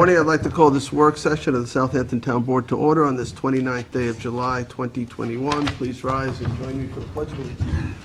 morning. I'd like to call this work session of the Southampton Town Board to order on this 29th day of July, 2021. Please rise and join me for the Pledge of Allegiance.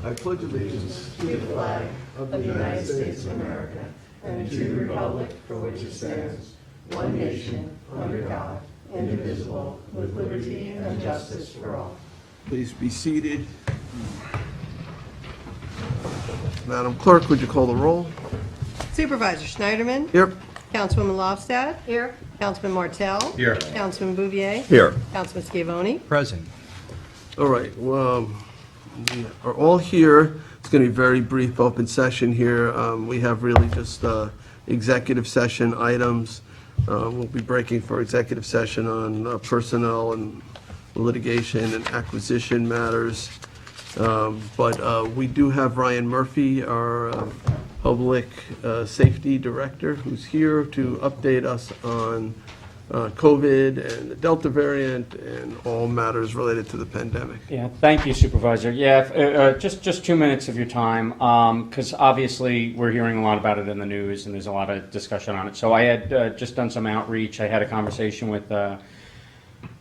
I pledge allegiance to the flag of the United States of America and to the republic for which it stands, one nation, under God, indivisible, with liberty and justice for all. Please be seated. Madam Clerk, would you call the roll? Supervisor Schneiderman. Here. Councilwoman Lofstad. Here. Councilman Martell. Here. Councilman Bouvier. Here. Councilman Schiavone. Present. All right, well, we are all here. It's going to be a very brief open session here. We have really just executive session items. We'll be breaking for executive session on personnel and litigation and acquisition matters. But we do have Ryan Murphy, our Public Safety Director, who's here to update us on COVID and the Delta variant and all matters related to the pandemic. Yeah, thank you, Supervisor. Yeah, just 2 minutes of your time, because obviously we're hearing a lot about it in the news and there's a lot of discussion on it. So I had just done some outreach. I had a conversation with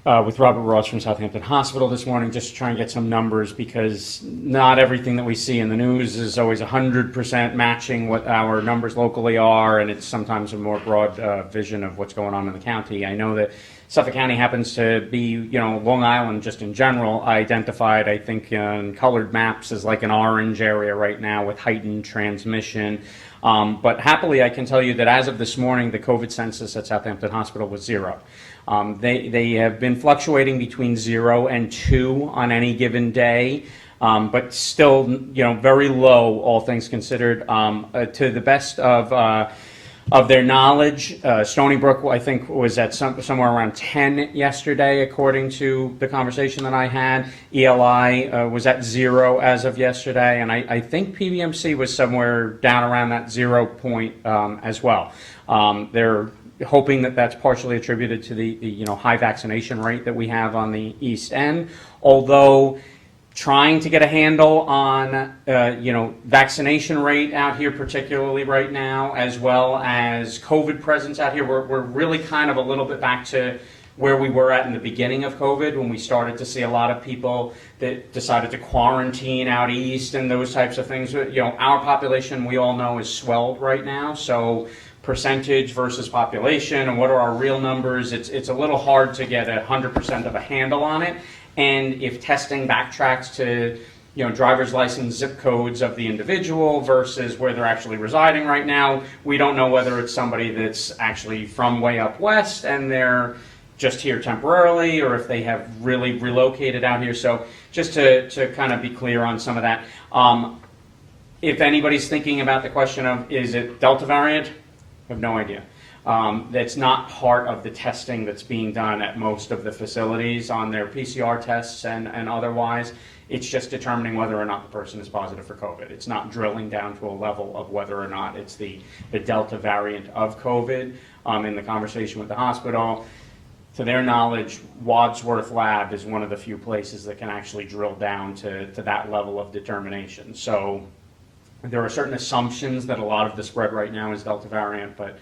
Robert Ross from Southampton Hospital this morning, just to try and get some numbers, because not everything that we see in the news is always 100% matching what our numbers locally are, and it's sometimes a more broad vision of what's going on in the county. I know that Suffolk County happens to be, Long Island just in general, identified, I think, in colored maps as like an orange area right now with heightened transmission. But happily, I can tell you that as of this morning, the COVID census at Southampton Hospital was 0. They have been fluctuating between 0 and 2 on any given day, but still, very low, all things considered. To the best of their knowledge, Stony Brook, I think, was at somewhere around 10 yesterday, according to the conversation that I had. ELI was at 0 as of yesterday, and I think PBMC was somewhere down around that 0 point as well. They're hoping that that's partially attributed to the high vaccination rate that we have on the East End, although trying to get a handle on vaccination rate out here, particularly right now, as well as COVID presence out here, we're really kind of a little bit back to where we were at in the beginning of COVID, when we started to see a lot of people that decided to quarantine out east and those types of things. Our population, we all know, is swelled right now, so percentage versus population and what are our real numbers, it's a little hard to get 100% of a handle on it. And if testing backtracks to driver's license zip codes of the individual versus where they're actually residing right now, we don't know whether it's somebody that's actually from way up west and they're just here temporarily, or if they have really relocated out here. So just to kind of be clear on some of that, if anybody's thinking about the question of, is it Delta variant? I have no idea. That's not part of the testing that's being done at most of the facilities on their PCR tests and otherwise. It's just determining whether or not the person is positive for COVID. It's not drilling down to a level of whether or not it's the Delta variant of COVID. In the conversation with the hospital, to their knowledge, Wadsworth Lab is one of the few places that can actually drill down to that level of determination. So there are certain assumptions that a lot of the spread right now is Delta variant, but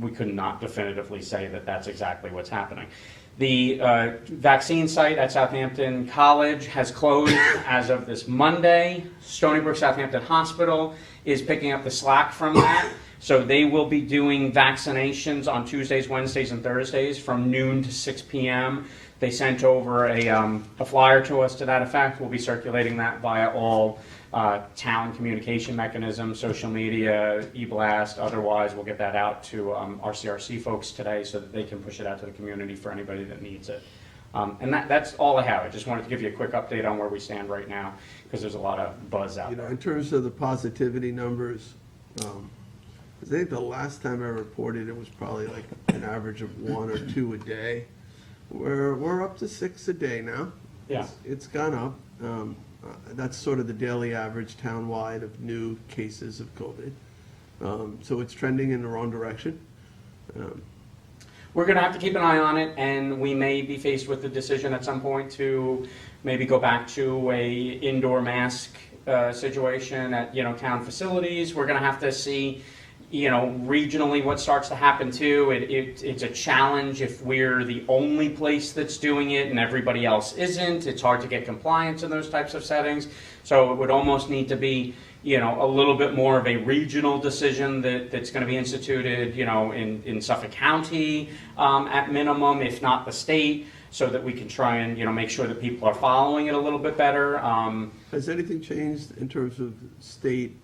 we could not definitively say that that's exactly what's happening. The vaccine site at Southampton College has closed as of this Monday. Stony Brook Southampton Hospital is picking up the slack from that. So they will be doing vaccinations on Tuesdays, Wednesdays, and Thursdays from noon to 6 p.m. They sent over a flyer to us to that effect. We'll be circulating that via all town communication mechanisms, social media, e-blast. Otherwise, we'll get that out to our CRC folks today so that they can push it out to the community for anybody that needs it. And that's all I have. I just wanted to give you a quick update on where we stand right now, because there's a lot of buzz out there. In terms of the positivity numbers, I think the last time I reported it was probably like an average of 1 or 2 a day. We're up to 6 a day now. Yeah. It's gone up. That's sort of the daily average townwide of new cases of COVID. So it's trending in the wrong direction. We're going to have to keep an eye on it, and we may be faced with the decision at some point to maybe go back to a indoor mask situation at town facilities. We're going to have to see regionally what starts to happen too, it's a challenge if we're the only place that's doing it and everybody else isn't. It's hard to get compliance in those types of settings. So it would almost need to be, a little bit more of a regional decision that's going to be instituted, in Suffolk County at minimum, if not the state, so that we can try and, make sure that people are following it a little bit better. Has anything changed in terms of state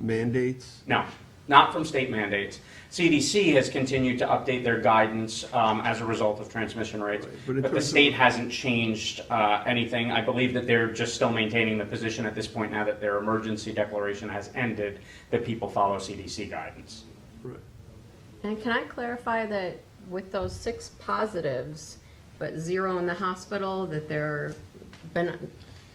mandates? No, not from state mandates. CDC has continued to update their guidance as a result of transmission rates, Right, but the state hasn't changed anything. I believe that they're just still maintaining the position at this point now that their emergency declaration has ended, that people follow CDC guidance. Right. And can I clarify that with those 6 positives, but 0 in the hospital, that there been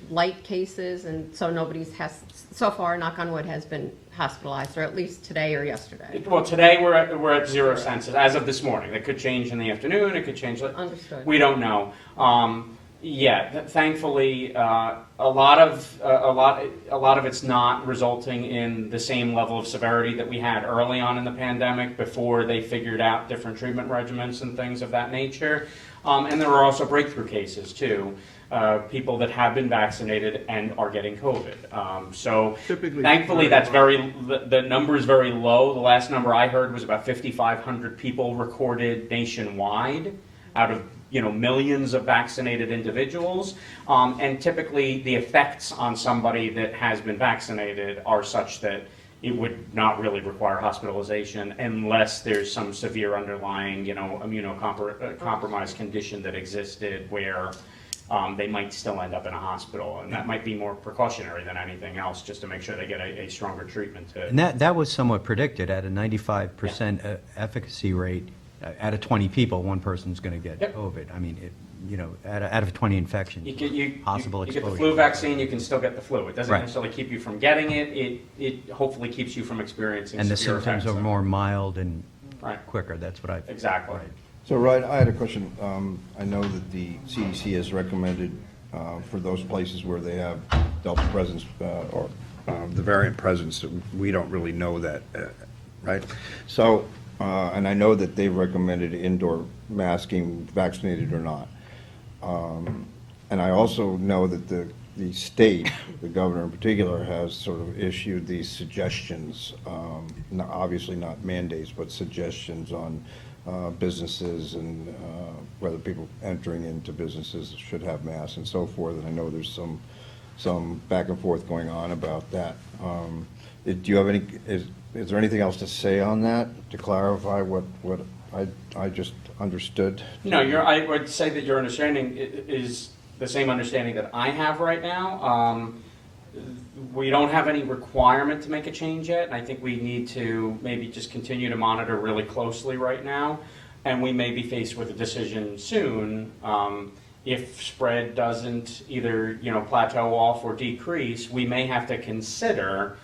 light cases, and so nobody's has, so far, knock on wood, has been hospitalized, or at least today or yesterday? Well, today we're at 0 census as of this morning. It could change in the afternoon. It could change. Understood. We don't know. Thankfully, a lot of it's not resulting in the same level of severity that we had early on in the pandemic before they figured out different treatment regimens and things of that nature. And there are also breakthrough cases too. People that have been vaccinated and are getting COVID. So Typically, thankfully, the number is very low. The last number I heard was about 5,500 people recorded nationwide out of millions of vaccinated individuals. And typically, the effects on somebody that has been vaccinated are such that it would not really require hospitalization unless there's some severe underlying, immunocompromised condition that existed where they might still end up in a hospital, and that might be more precautionary than anything else, just to make sure they get a stronger treatment. And that was somewhat predicted at a 95% efficacy rate. Out of 20 people, one person's going to get Yep. COVID. I mean, out of 20 infections, possible you get exposure. the flu vaccine, you can still get the flu. It doesn't Right. necessarily keep you from getting it. It hopefully keeps you from experiencing And the severe symptoms effects. are more mild and Right. quicker. That's what I. Exactly. Right. So, Ryan, I had a question. I know that the CDC has recommended for those places where they have Delta presence or the variant presence, that we don't really know that, right? So, and I know that they've recommended indoor masking, vaccinated or not. And I also know that the state, the governor in particular, has sort of issued these suggestions, obviously not mandates, but suggestions on businesses and whether people entering into businesses should have masks and so forth. And I know there's some back and forth going on about that. Do you have any? Is there anything else to say on that to clarify what I just understood? No, I would say that your understanding is the same understanding that I have right now. We don't have any requirement to make a change yet. I think we need to maybe just continue to monitor really closely right now, and we may be faced with a decision soon. If spread doesn't either plateau off or decrease, we may have to consider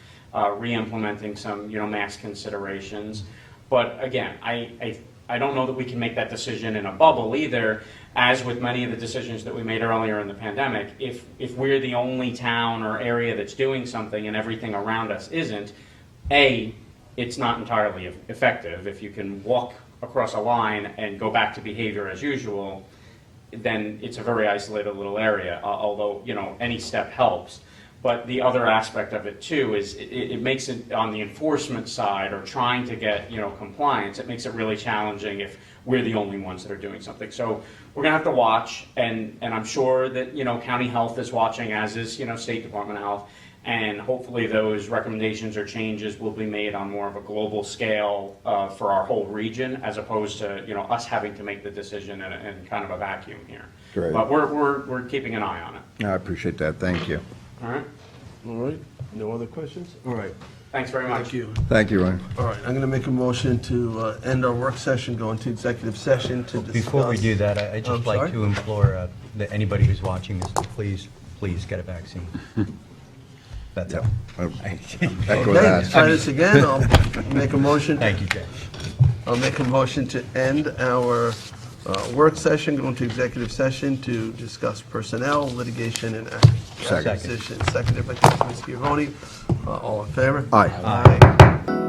re-implementing some mask considerations. But again, I don't know that we can make that decision in a bubble either. As with many of the decisions that we made earlier in the pandemic, if we're the only town or area that's doing something and everything around us isn't, it's not entirely effective. If you can walk across a line and go back to behavior as usual, then it's a very isolated little area, although any step helps. But the other aspect of it too is it makes it, on the enforcement side or trying to get compliance, it makes it really challenging if we're the only ones that are doing something. So we're gonna have to watch, and I'm sure that county health is watching, as is State Department of Health, and hopefully those recommendations or changes will be made on more of a global scale for our whole region, as opposed to us having to make the decision in kind of a vacuum here. Great. But we're keeping an eye on it. I appreciate that. Thank you. All right. All right, no other questions? All right, Thanks very much. thank you. Thank you, Ryan. All right, I'm going to make a motion to end our work session, go into executive session to discuss. Before we do that, I'd I'm just like sorry? to implore that anybody who's watching this to please get a vaccine. That's all. Echo Okay, that. try this again, I'll make a motion. Thank you, Jay. I'll make a motion to end our work session, go into executive session to discuss personnel, litigation, and Second. acquisition. Seconded by Councilman Schiavone. All in favor? Aye. Aye.